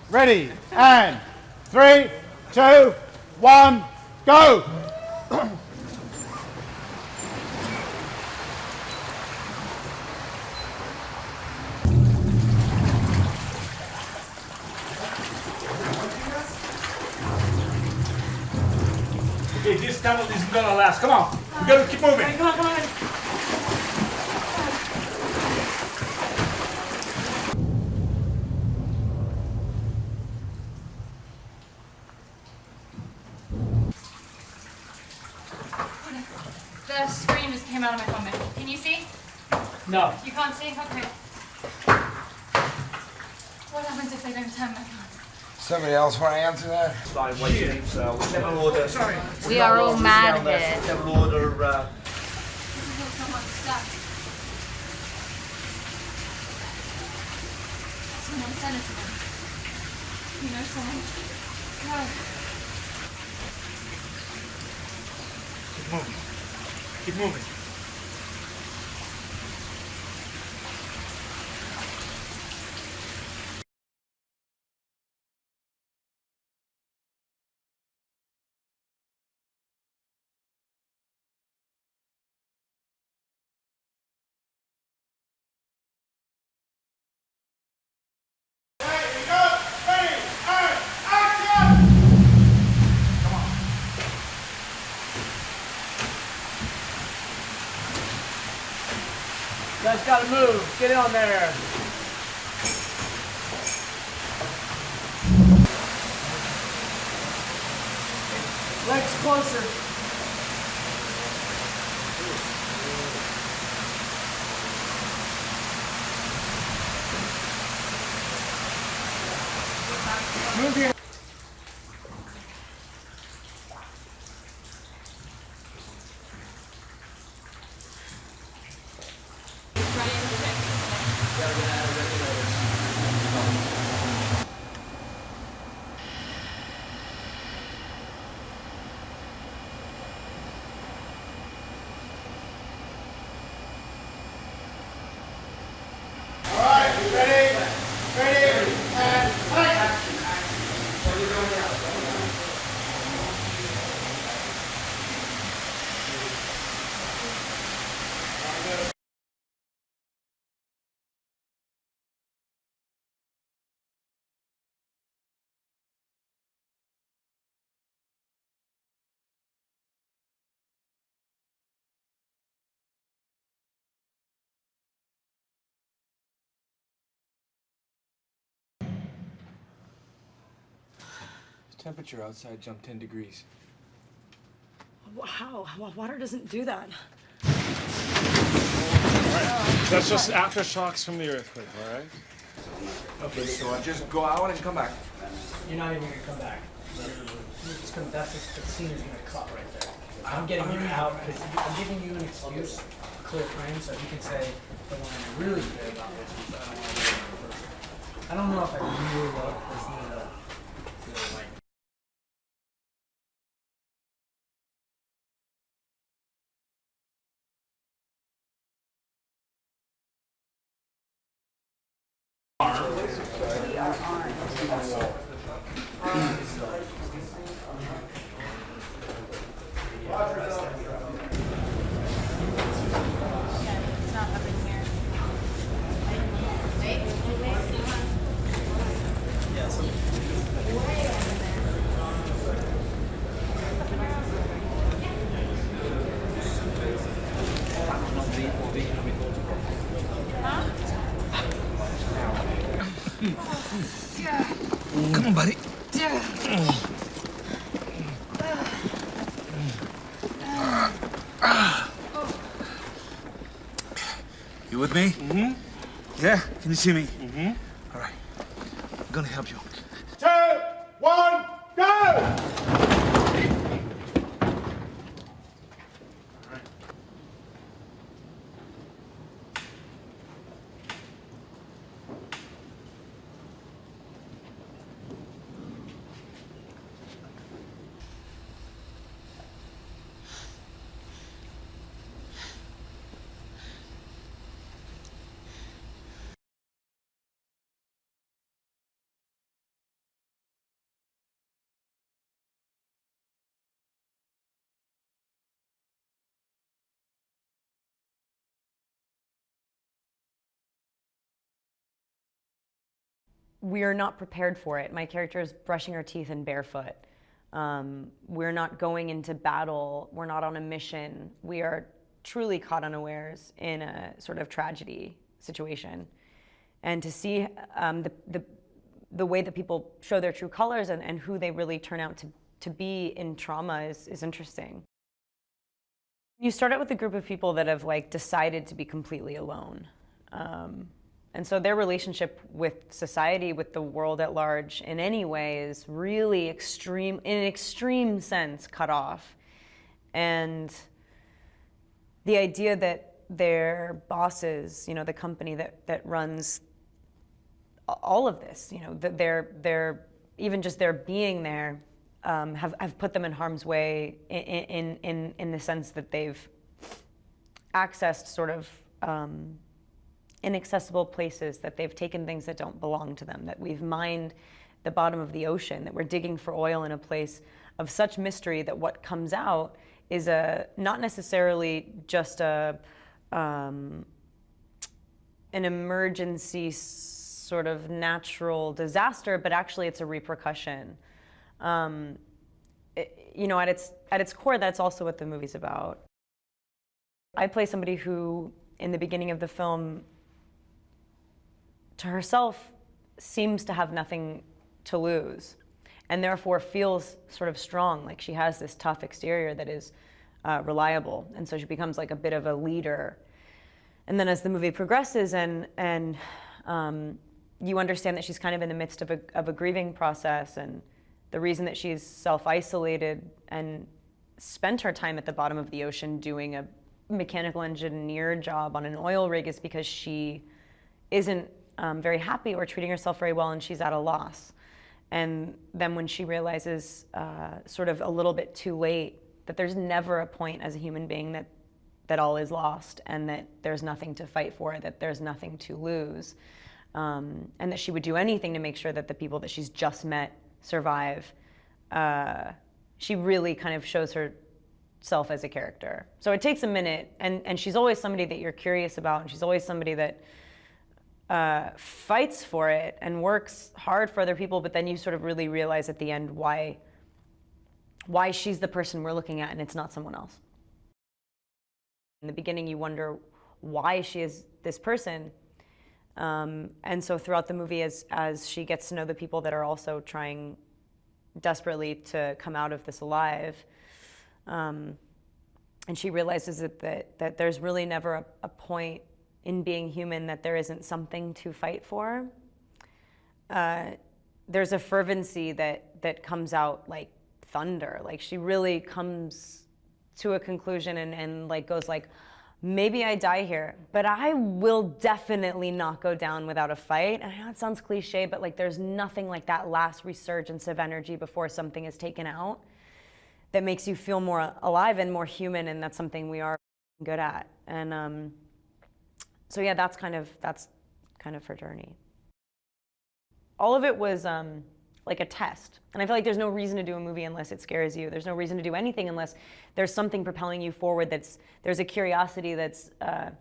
Ready, and 3, 2, 1, go! Okay, this tunnel isn't gonna last. Come on, we gotta keep moving. Come on, come on. The screen just came out of my phone. Can you see? No. You can't see? Okay. What happens if they don't turn back on? Somebody else want to answer that? Whichever order. Sorry. We are all mad here. Whichever order. Someone's stuck. Someone send it to them. You know someone. No. Keep moving. Keep moving. You guys gotta move. Get on there. Legs closer. Move here. Temperature outside jumped 10 degrees. How? Water doesn't do that. That's just aftershocks from the earthquake, all right? Okay, so just go out and come back. You're not even gonna come back. It's gonna, the scene is gonna cut right there. I'm getting you out because I'm giving you an excuse, a clear frame, so you can say the one I'm really good about, which is I don't want to do it in person. I don't know if I really love this need to feel like. It's not up in here. Come on, buddy. You with me? Mm-hmm. Yeah? Can you see me? Mm-hmm. All right. I'm gonna help you. 2, 1, go! We are not prepared for it. My character is brushing her teeth and barefoot. We're not going into battle. We're not on a mission. We are truly caught unawares in a sort of tragedy situation. And to see the way that people show their true colors and who they really turn out to be in trauma is interesting. You start out with a group of people that have decided to be completely alone. And so their relationship with society, with the world at large, in any way is really extreme, in an extreme sense, cut off. And the idea that their bosses, the company that runs all of this, that they're even just their being there, have put them in harm's way in the sense that they've accessed sort of inaccessible places, that they've taken things that don't belong to them, that we've mined the bottom of the ocean, that we're digging for oil in a place of such mystery that what comes out is not necessarily just an emergency sort of natural disaster, but actually it's a repercussion. At its core, that's also what the movie's about. I play somebody who, in the beginning of the film, to herself, seems to have nothing to lose, and therefore feels sort of strong, like she has this tough exterior that is reliable, and so she becomes like a bit of a leader. And then as the movie progresses and you understand that she's kind of in the midst of a grieving process, and the reason that she's self-isolated and spent her time at the bottom of the ocean doing a mechanical engineer job on an oil rig is because she isn't very happy or treating herself very well, and she's at a loss. And then when she realizes sort of a little bit too late that there's never a point as a human being that all is lost, and that there's nothing to fight for, that there's nothing to lose, and that she would do anything to make sure that the people that she's just met survive, she really kind of shows herself as a character. So it takes a minute, and she's always somebody that you're curious about, and she's always somebody that fights for it and works hard for other people, but then you sort of really realize at the end why she's the person we're looking at and it's not someone else. In the beginning, you wonder why she is this person. And so throughout the movie, as she gets to know the people that are also trying desperately to come out of this alive, and she realizes that there's really never a point in being human that there isn't something to fight for. There's a fervency that comes out like thunder. Like she really comes to a conclusion and goes maybe I die here, but I will definitely not go down without a fight. And I know it sounds cliche, but there's nothing like that last resurgence of energy before something is taken out that makes you feel more alive and more human, and that's something we are good at. And so yeah, that's kind of her journey. All of it was like a test. And I feel like there's no reason to do a movie unless it scares you. There's no reason to do anything unless there's something propelling you forward, there's a curiosity that's, I'm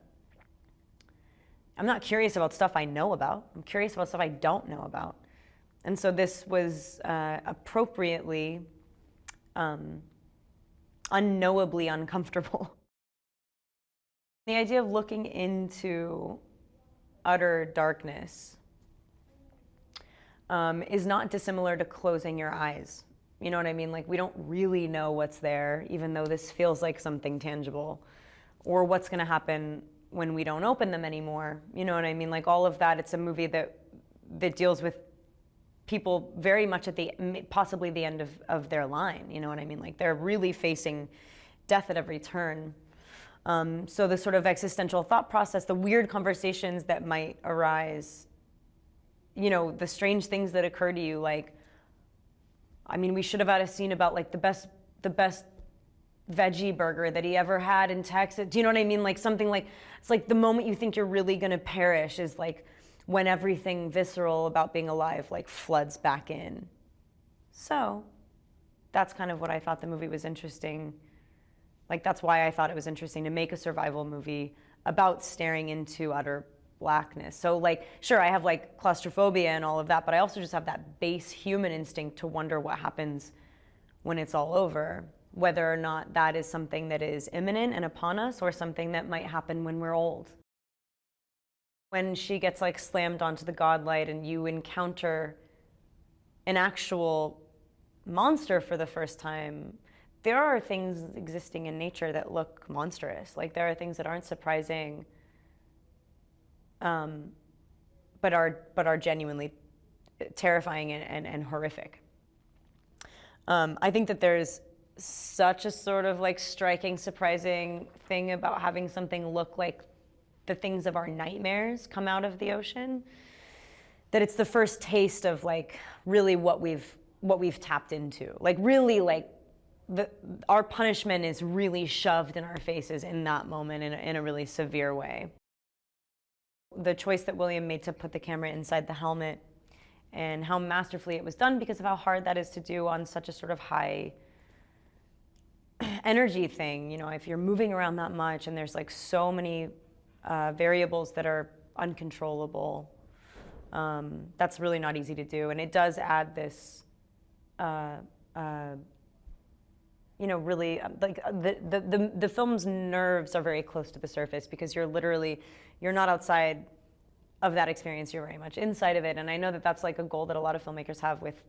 not curious about stuff I know about. I'm curious about stuff I don't know about. And so this was appropriately, unknowably uncomfortable. The idea of looking into utter darkness is not dissimilar to closing your eyes. You know what I mean? Like, we don't really know what's there, even though this feels like something tangible, or what's going to happen when we don't open them anymore. You know what I mean? Like, all of that. It's a movie that deals with people very much at possibly the end of their line. You know what I mean? Like, they're really facing death at every turn. So the sort of existential thought process, the weird conversations that might arise, you know, the strange things that occur to you, like, I mean, we should have had a scene about like the best veggie burger that he ever had in Texas. Do you know what I mean? Like, something like, it's like the moment you think you're really gonna perish is like when everything visceral about being alive like floods back in. So that's kind of what I thought the movie was interesting. Like, that's why I thought it was interesting to make a survival movie about staring into utter blackness. So like, sure, I have like claustrophobia and all of that, but I also just have that base human instinct to wonder what happens when it's all over, whether or not that is something that is imminent and upon us, or something that might happen when we're old. When she gets like slammed onto the godlight and you encounter an actual monster for the first time, there are things existing in nature that look monstrous. Like, there are things that aren't surprising, but are genuinely terrifying and horrific. I think that there's such a sort of like striking, surprising thing about having something look like the things of our nightmares come out of the ocean, that it's the first taste of like really what we've tapped into. Like, really, like our punishment is really shoved in our faces in that moment in a really severe way. The choice that William made to put the camera inside the helmet, and how masterfully it was done because of how hard that is to do on such a sort of high energy thing. You know, if you're moving around that much and there's like so many variables that are uncontrollable, that's really not easy to do. And it does add this, you know, really, like the film's nerves are very close to the surface because you're not outside of that experience, you're very much inside of it. And I know that that's like a goal that a lot of filmmakers have with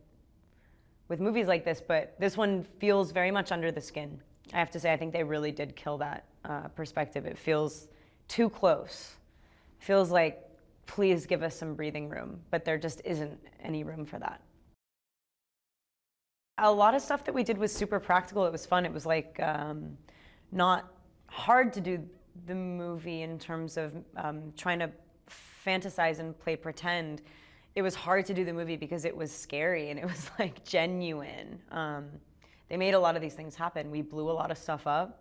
movies like this, but this one feels very much under the skin. I have to say, I think they really did kill that perspective. It feels too close. It feels like, please give us some breathing room, but there just isn't any room for that. A lot of stuff that we did was super practical. It was fun. It was like not hard to do the movie in terms of trying to fantasize and play pretend. It was hard to do the movie because it was scary and it was like genuine. They made a lot of these things happen. We blew a lot of stuff up.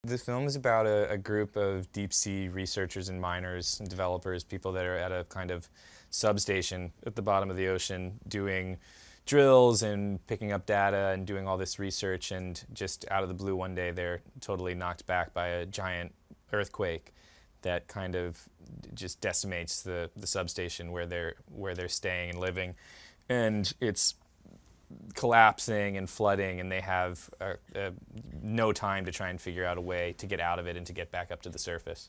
The film is about a group of deep sea researchers and miners and developers, people that are at a kind of substation at the bottom of the ocean doing drills and picking up data and doing all this research, and just out of the blue one day they're totally knocked back by a giant earthquake that kind of just decimates the substation where they're staying and living, and it's collapsing and flooding, and they have no time to try and figure out a way to get out of it and to get back up to the surface.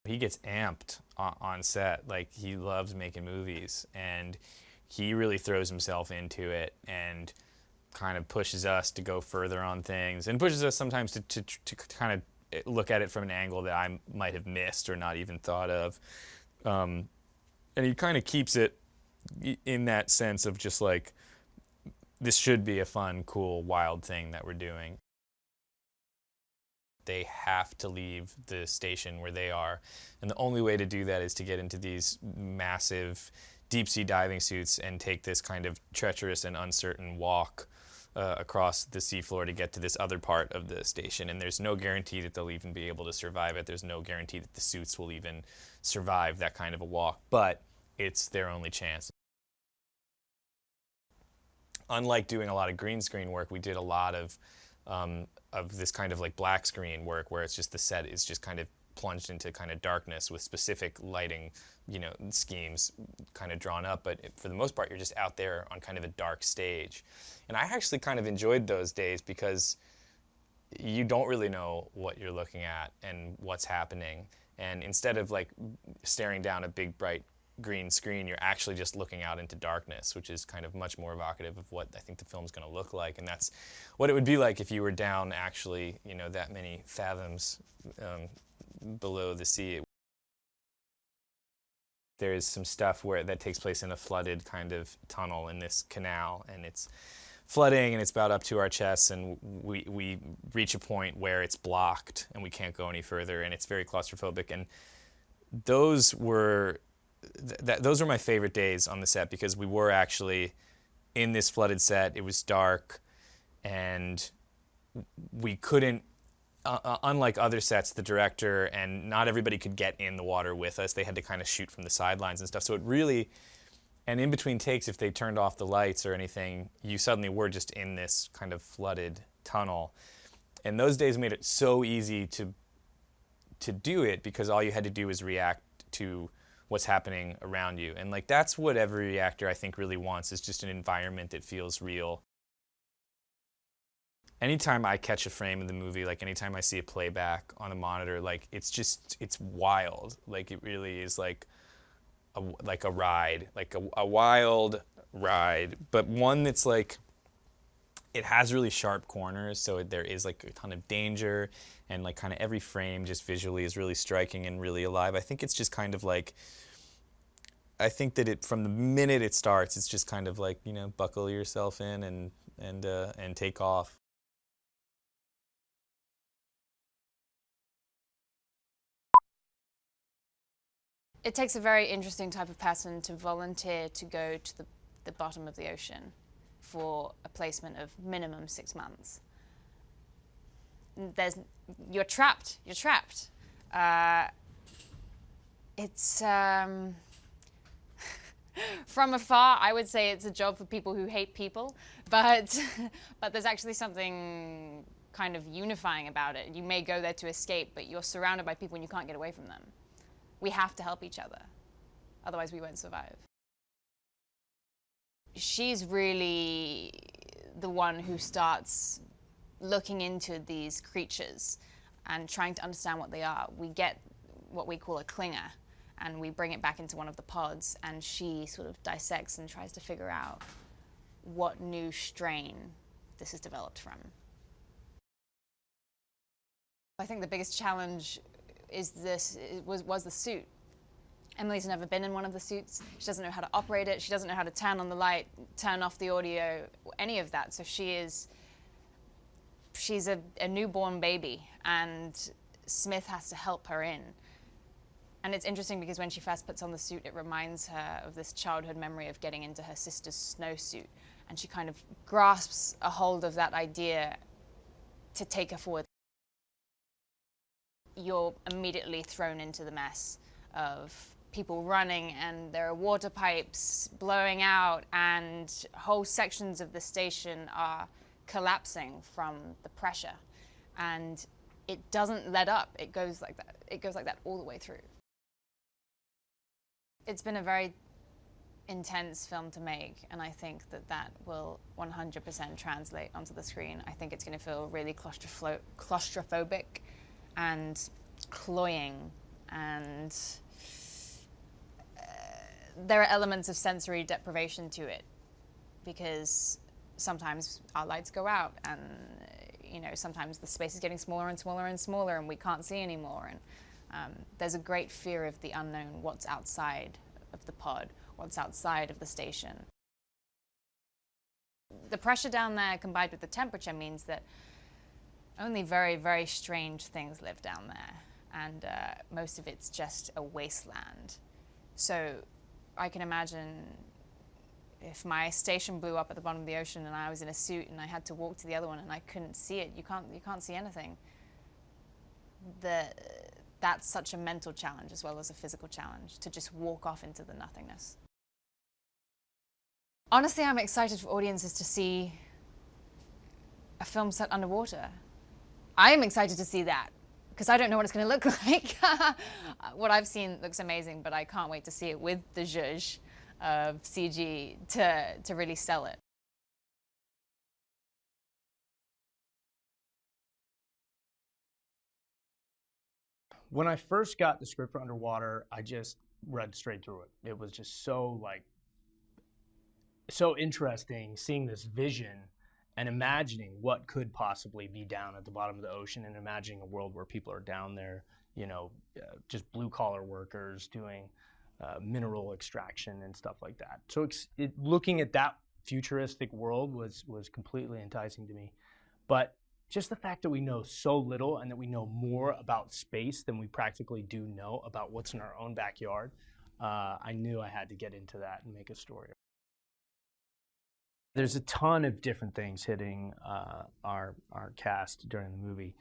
He gets amped on set. Like, he loves making movies, and he really throws himself into it and kind of pushes us to go further on things, and pushes us sometimes to kind of look at it from an angle that I might have missed or not even thought of. And he kind of keeps it in that sense of just like, this should be a fun, cool, wild thing that we're doing. They have to leave the station where they are, and the only way to do that is to get into these massive deep sea diving suits and take this kind of treacherous and uncertain walk across the seafloor to get to this other part of the station. And there's no guarantee that they'll even be able to survive it. There's no guarantee that the suits will even survive that kind of a walk, but it's their only chance. Unlike doing a lot of green screen work, we did a lot of this kind of like black screen work where it's just the set is just kind of plunged into kind of darkness with specific lighting, you know, schemes kind of drawn up. But for the most part, you're just out there on kind of a dark stage. And I actually kind of enjoyed those days because you don't really know what you're looking at and what's happening. And instead of like staring down a big bright green screen, you're actually just looking out into darkness, which is kind of much more evocative of what I think the film's going to look like. And that's what it would be like if you were down actually, you know, that many fathoms below the sea. There's some stuff that takes place in a flooded kind of tunnel in this canal, and it's flooding and it's about up to our chests, and we reach a point where it's blocked and we can't go any further, and it's very claustrophobic. And those were my favorite days on the set, because we were actually in this flooded set. It was dark, and we couldn't, unlike other sets, the director and not everybody could get in the water with us. They had to kind of shoot from the sidelines and stuff. So it really, and in between takes, if they turned off the lights or anything, you suddenly were just in this kind of flooded tunnel. And those days made it so easy to do it, because all you had to do was react to what's happening around you. And like, that's what every actor I think really wants, is just an environment that feels real. Anytime I catch a frame of the movie, like anytime I see a playback on a monitor, like it's wild. Like it really is like a ride, like a wild ride, but one that's like, it has really sharp corners, so there is like a ton of danger, and like kind of every frame just visually is really striking and really alive. I think it's just kind of like, I think that from the minute it starts, it's just kind of like, you know, buckle yourself in and take off. It takes a very interesting type of person to volunteer to go to the bottom of the ocean for a placement of minimum 6 months. You're trapped. You're trapped. From afar, I would say it's a job for people who hate people, but there's actually something kind of unifying about it. You may go there to escape, but you're surrounded by people and you can't get away from them. We have to help each other, otherwise we won't survive. She's really the one who starts looking into these creatures and trying to understand what they are. We get what we call a clinger, and we bring it back into one of the pods, and she sort of dissects and tries to figure out what new strain this is developed from. I think the biggest challenge was the suit. Emily's never been in one of the suits. She doesn't know how to operate it. She doesn't know how to turn on the light, turn off the audio, any of that. So she's a newborn baby, and Smith has to help her in. And it's interesting because when she first puts on the suit, it reminds her of this childhood memory of getting into her sister's snowsuit. And she kind of grasps a hold of that idea to take her forward. You're immediately thrown into the mess of people running, and there are water pipes blowing out, and whole sections of the station are collapsing from the pressure. And it doesn't let up. It goes like that. It goes like that all the way through. It's been a very intense film to make, and I think that will 100% translate onto the screen. I think it's going to feel really claustrophobic and cloying, and there are elements of sensory deprivation to it, because sometimes our lights go out, and you know, sometimes the space is getting smaller and smaller and smaller, and we can't see anymore. And there's a great fear of the unknown, what's outside of the pod, what's outside of the station. The pressure down there combined with the temperature means that only very, very strange things live down there, and most of it's just a wasteland. So I can imagine if my station blew up at the bottom of the ocean and I was in a suit and I had to walk to the other one and I couldn't see it. You can't see anything. That's such a mental challenge as well as a physical challenge, to just walk off into the nothingness. Honestly, I'm excited for audiences to see a film set underwater. I am excited to see that, because I don't know what it's going to look like. What I've seen looks amazing, but I can't wait to see it with the zhuzh of CG to really sell it. When I first got the script for Underwater, I just read straight through it. It was just so interesting seeing this vision and imagining what could possibly be down at the bottom of the ocean, and imagining a world where people are down there, just blue-collar workers doing mineral extraction and stuff like that. So looking at that futuristic world was completely enticing to me. But just the fact that we know so little and that we know more about space than we practically do know about what's in our own backyard, I knew I had to get into that and make a story. There's a ton of different things hitting our cast during the movie.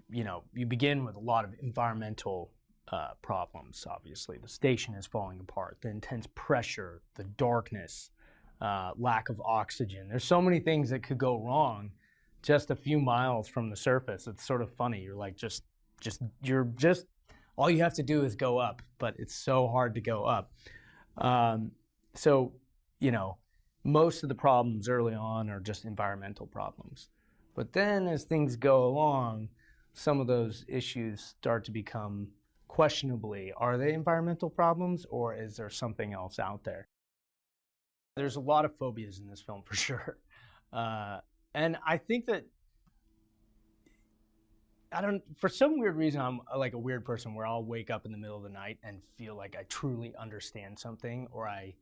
You begin with a lot of environmental problems, obviously. The station is falling apart, the intense pressure, the darkness, lack of oxygen. There's so many things that could go wrong just a few miles from the surface. It's sort of funny. You're like, all you have to do is go up, but it's so hard to go up. Most of the problems early on are just environmental problems. But then as things go along, some of those issues start to become questionably, are they environmental problems, or is there something else out there? There's a lot of phobias in this film for sure. And I think that, for some weird reason, I'm like a weird person where I'll wake up in the middle of the night and feel like I truly understand something, or I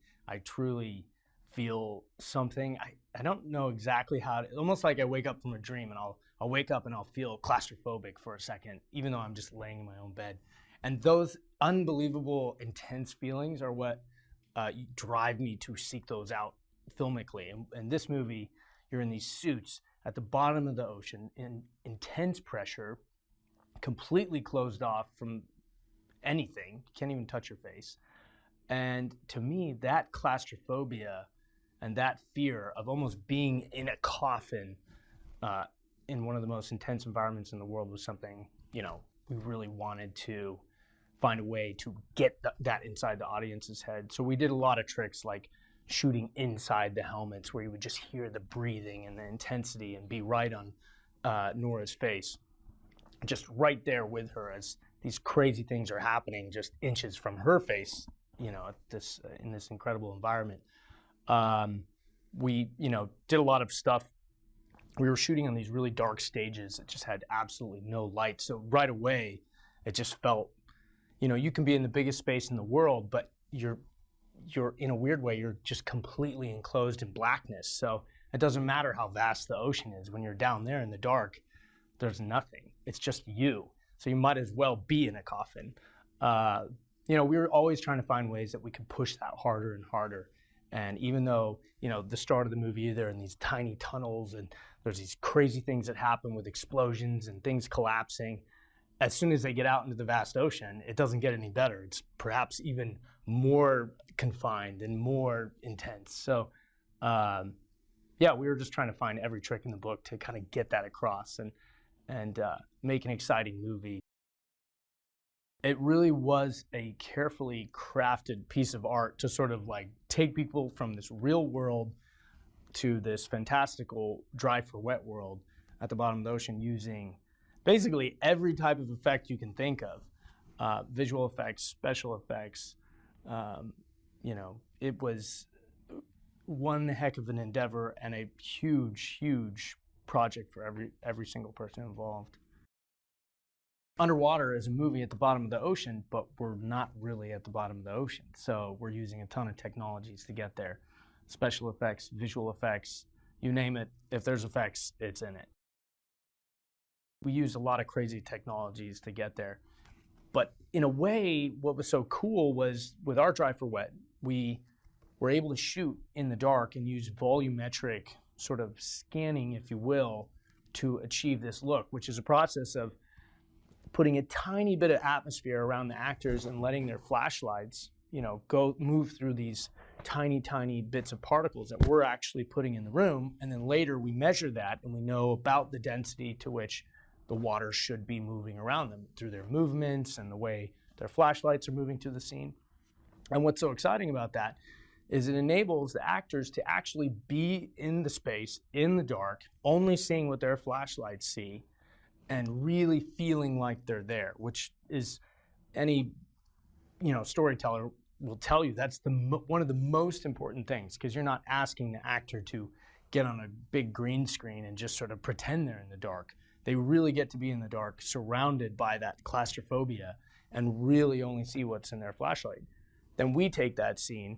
truly feel something. I don't know exactly how to, almost like I wake up from a dream and I'll wake up and I'll feel claustrophobic for a second, even though I'm just laying in my own bed. And those unbelievable, intense feelings are what drive me to seek those out filmically. And in this movie, you're in these suits at the bottom of the ocean in intense pressure, completely closed off from anything. You can't even touch your face. And to me, that claustrophobia and that fear of almost being in a coffin in one of the most intense environments in the world was something, we really wanted to find a way to get that inside the audience's head. So we did a lot of tricks like shooting inside the helmets, where you would just hear the breathing and the intensity and be right on Nora's face, just right there with her as these crazy things are happening just inches from her face, in this incredible environment. We, did a lot of stuff. We were shooting on these really dark stages that just had absolutely no light. So right away, it just felt, you can be in the biggest space in the world, but you're in a weird way, you're just completely enclosed in blackness. So it doesn't matter how vast the ocean is. When you're down there in the dark, there's nothing. It's just you. So you might as well be in a coffin. We were always trying to find ways that we could push that harder and harder. And even though, the start of the movie, they're in these tiny tunnels and there's these crazy things that happen with explosions and things collapsing, as soon as they get out into the vast ocean, it doesn't get any better. It's perhaps even more confined and more intense. So, we were just trying to find every trick in the book to kind of get that across and make an exciting movie. It really was a carefully crafted piece of art to sort of like take people from this real world to this fantastical dry for wet world at the bottom of the ocean, using basically every type of effect you can think of, visual effects, special effects. It was one heck of an endeavor and a huge, huge project for every single person involved. Underwater is a movie at the bottom of the ocean, but we're not really at the bottom of the ocean. So we're using a ton of technologies to get there. Special effects, visual effects, you name it. If there's effects, it's in it. We used a lot of crazy technologies to get there. But in a way, what was so cool was with our Dry for Wet, we were able to shoot in the dark and use volumetric sort of scanning, if you will, to achieve this look, which is a process of putting a tiny bit of atmosphere around the actors and letting their flashlights, move through these tiny, tiny bits of particles that we're actually putting in the room. And then later we measure that and we know about the density to which the water should be moving around them through their movements and the way their flashlights are moving through the scene. And what's so exciting about that is it enables the actors to actually be in the space, in the dark, only seeing what their flashlights see, and really feeling like they're there, which is any storyteller will tell you that's one of the most important things, because you're not asking the actor to get on a big green screen and just sort of pretend they're in the dark. They really get to be in the dark, surrounded by that claustrophobia, and really only see what's in their flashlight. Then we take that scene,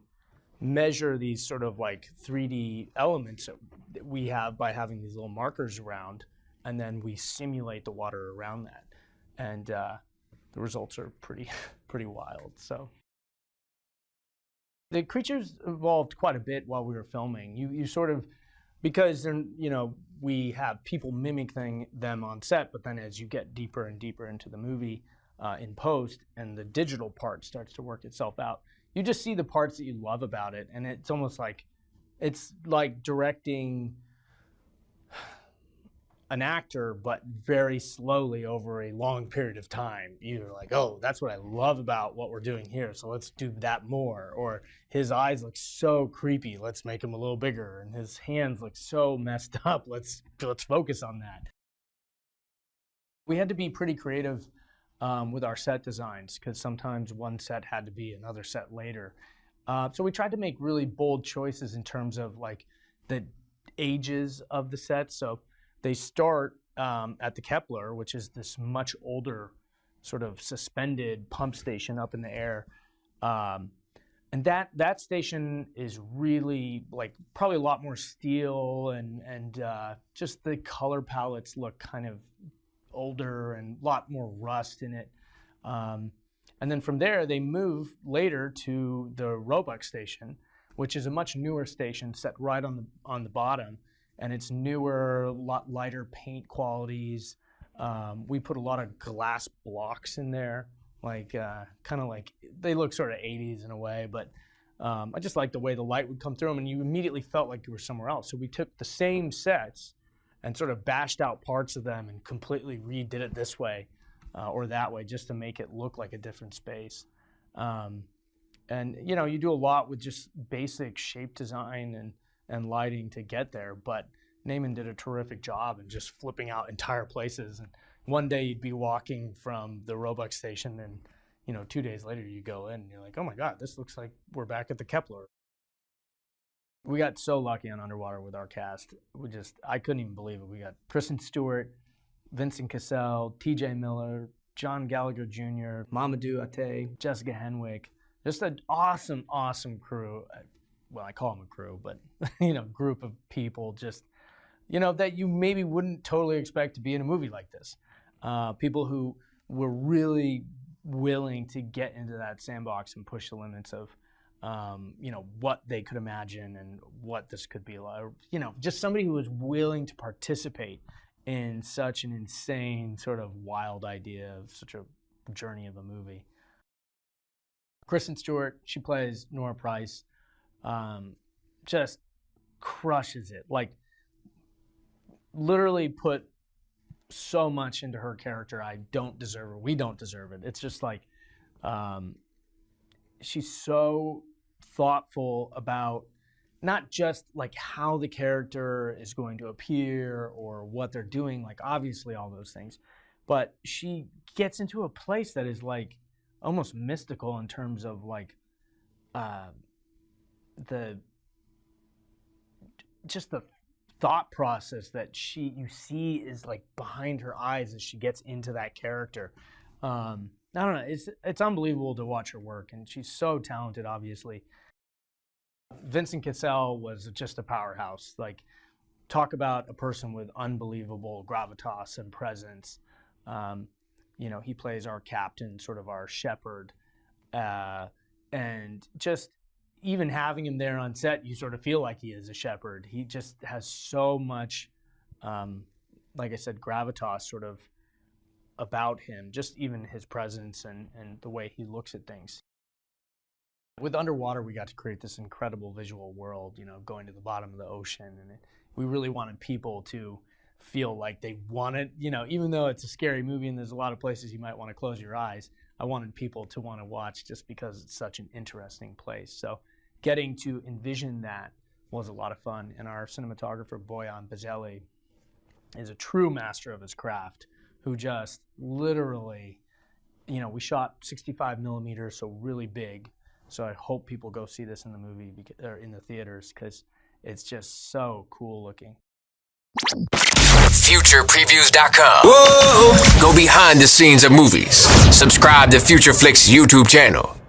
measure these sort of like 3D elements that we have by having these little markers around, and then we simulate the water around that. And the results are pretty wild. So the creatures evolved quite a bit while we were filming. You sort of, because they're, we have people mimicking them on set, but then as you get deeper and deeper into the movie in post, and the digital part starts to work itself out, you just see the parts that you love about it, and it's almost like, it's like directing an actor, but very slowly over a long period of time. You're like, oh, that's what I love about what we're doing here, so let's do that more. Or his eyes look so creepy, let's make them a little bigger. And his hands look so messed up, let's focus on that. We had to be pretty creative with our set designs, because sometimes one set had to be another set later. So we tried to make really bold choices in terms of like the ages of the sets. So they start at the Kepler, which is this much older sort of suspended pump station up in the air. And that station is really like probably a lot more steel, and just the color palettes look kind of older and a lot more rust in it. And then from there, they move later to the Roebuck station, which is a much newer station set right on the bottom. And it's newer, a lot lighter paint qualities. We put a lot of glass blocks in there, like kind of like, they look sort of 80s in a way, but I just like the way the light would come through them, and you immediately felt like you were somewhere else. So we took the same sets and sort of bashed out parts of them and completely redid it this way or that way, just to make it look like a different space. And you do a lot with just basic shape design and lighting to get there, but Naaman did a terrific job in just flipping out entire places. And one day you'd be walking from the Roebuck station, and 2 days later you go in and you're like, oh my God, this looks like we're back at the Kepler. We got so lucky on Underwater with our cast. I couldn't even believe it. We got Kristen Stewart, Vincent Cassell, TJ Miller, John Gallagher Jr., Mamadou Ate, Jessica Henwick. Just an awesome, awesome crew. Well, I call them a crew, but, group of people just, that you maybe wouldn't totally expect to be in a movie like this. People who were really willing to get into that sandbox and push the limits of, what they could imagine and what this could be like. Just somebody who was willing to participate in such an insane sort of wild idea of such a journey of a movie. Kristen Stewart, she plays Nora Price. Just crushes it. Like, literally put so much into her character. I don't deserve her. We don't deserve it. It's just like, she's so thoughtful about not just like how the character is going to appear or what they're doing, like obviously all those things, but she gets into a place that is like almost mystical in terms of like the thought process that you see is like behind her eyes as she gets into that character. I don't know, it's unbelievable to watch her work, and she's so talented, obviously. Vincent Cassell was just a powerhouse. Like, talk about a person with unbelievable gravitas and presence. He plays our captain, sort of our shepherd, and just even having him there on set, you sort of feel like he is a shepherd. He just has so much, like I said, gravitas sort of about him, just even his presence and the way he looks at things. With Underwater, we got to create this incredible visual world, going to the bottom of the ocean. And we really wanted people to feel like they wanted, even though it's a scary movie and there's a lot of places you might want to close your eyes, I wanted people to want to watch just because it's such an interesting place. So getting to envision that was a lot of fun. And our cinematographer, Boyan Bazeli, is a true master of his craft. who just literally, we shot 65 millimeters, so really big. So I hope people go see this in the movie or in the theaters because it's just so cool looking. FuturePreviews.com. Whoa! Go behind the scenes of movies. Subscribe to Future Flicks YouTube channel.